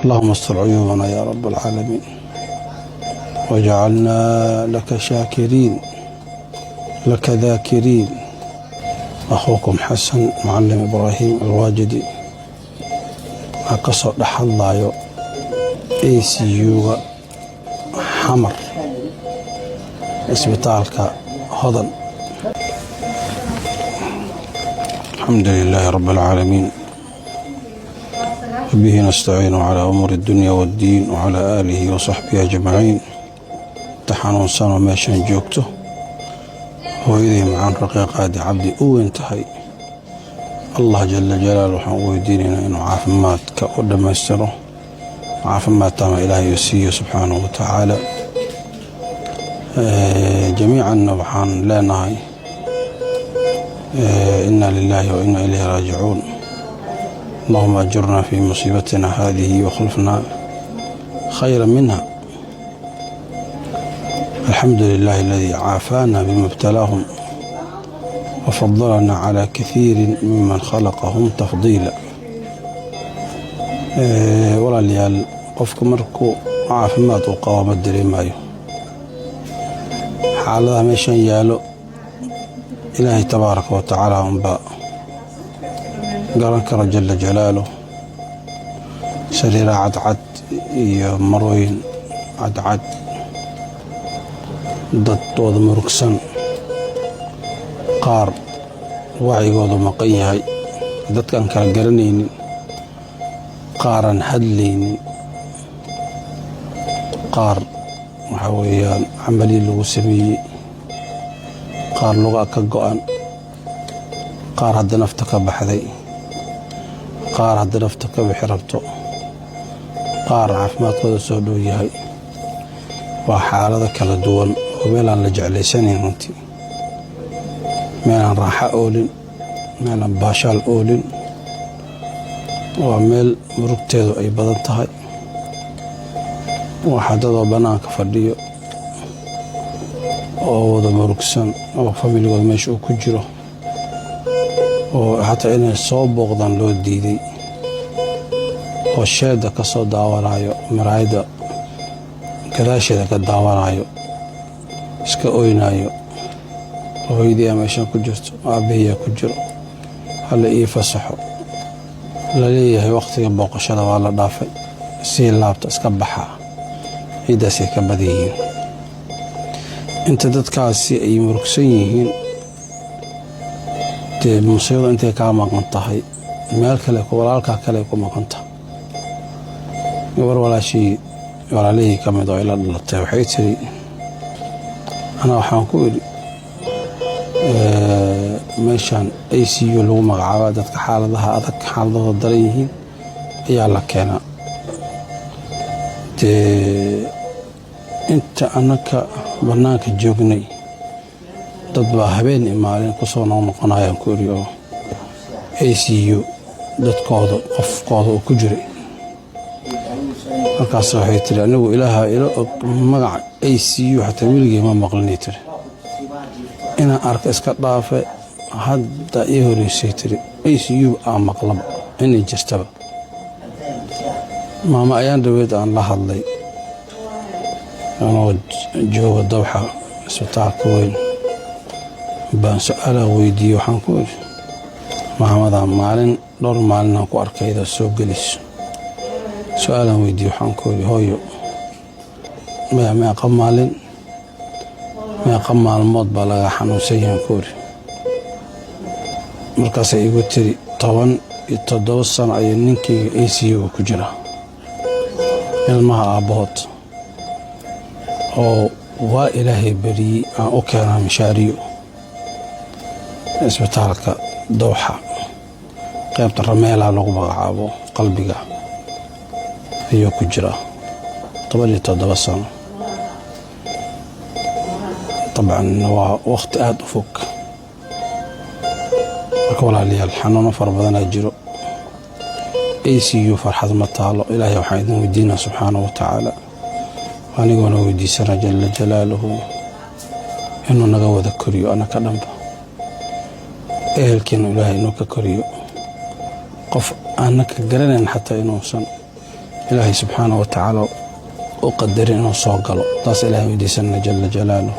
اللهم استر عيوبنا يا رب العالمين، وجعلنا لك شاكرين لك ذاكرين. أخوكم حسن معلم إبراهيم الواجدي أقصد حلايو ACU حمر اسبتالك هضن. الحمد لله رب العالمين، وبه نستعين على أمور الدنيا والدين، وعلى آله وصحبه أجمعين. تحانون سنة ماشان جوكته وإذا معان رقيق هادي عبدي انتهي. الله جل جلاله وحنقوي ديننا إنه عافمات كأود ما يستره، عافمات تام إلهي يسيه سبحانه وتعالى. جميعا وحان لا نهي. إنا لله وإنا إليه راجعون. اللهم أجرنا في مصيبتنا هذه وخلفنا خيرا منها. الحمد لله الذي عافانا بما ابتلاهم وفضلنا على كثير ممن خلقهم تفضيلا. ولا ليال قفك مركو عافمات وقوام الدريمايو حالها ميشان يالو إلهي تبارك وتعالى أنباء قرنك جل جلاله. سرير عدعد مروين عدعد ضد مركسن qaar wacigoodu maqan yahay, dadkaan kala garanaynin, qaaran hadlaynin, qaar waxa weeyaan camali lagu sameeyey, qaar lugaa ka go'an, qaar hadda nafta ka baxday, qaar hadda nafta ka bixi rabto, qaar caafimaadkooda soo dhow yahay. waa xaalado kala duwan oo meelaan la jeclaysanayn runtii, meelaan raaxa oolin, meelaan baashaal oolin. waa meel murugteedu ay badan tahay. waa xadadoo bannaanka fadhiyo oo wada murugsan, oo familigooda meesha uu ku jiro, oo xataa inay soo booqdaan loo diiday, oo sheeda ka soo daawanayo, maraayada gadaasheeda ka daawanayo, iska oynayo. hooyadii meeshan ku jirto, aabbahiyaa ku jiro, hala ii fasaxo laleeyahay. waqtiga booqashada waa la dhaafay, sii laabta iska baxa. ciidaasay ka badan yihiin. inta dadkaasi ay murugsan yihiin, dee musiibada intay kaa maqan tahay, meel kale walaalkaa kale ku maqan tahay. gabar walaalihii ka mid oo ila dhalatay waxay tiri, anaa waxaan ku idhi meeshaan ACU lagu magacaaba dadka xaaladaha adag, xaaladooda daran yihiin ayaa la keenaa. dee inta annaka bannaanka joognay, dad baa habeen maalin ku soo noqonayaan ku idhi, oo ACU dadkooda qofkooda uu ku jiray. markaas waxay tiri, anigu ilaaha ila og magaca ACU xataa weligii ma maqlinay tiri. inaan arka iska dhaafe hadda ii horeysay tiri ACU aan maqlaba inay jirtaba. maama ayaan dhaweed aan la hadlay anoo jooga Dawxa isbitaalka weyn, baan su'aala weydiiyey. waxaan ku idhi, maamada dhowr maalin aan ku arkayda soo gelis. su'aalaan weydiiyey, waxaan ku idhi, hooyo meeqa maalmood baa laga xanuunsan yahan ku idhi. markaasay igu tiri 17 sano ayay ninkayga ACU ku jira, ilmaha aabbahood, oo waa ilaahay beriyey aan u keenaa mishaariyo. isbitaalka Dawxa qaybta Rameela lagu magacaabo qalbiga ayuu ku jira 17 sano. طبعا waa waqti aad u fog. marka walaalayaal, xanuuno fara badan aa jiro. ACU farxad ma taalo. ilaahay waxaan idin weydiinaa subxaanahu wa tacaala, anigoona weydiisana jalla jalaaluhu inuu naga wada koriyo, anaka dhanba ehelkiina ilaahay inuu ka koriyo. qof aanaka garanayn xataa inuusan إلهي سبحانه وتعالى وقدر إنه صاقله تاس إلهي ويديسنا جل جلاله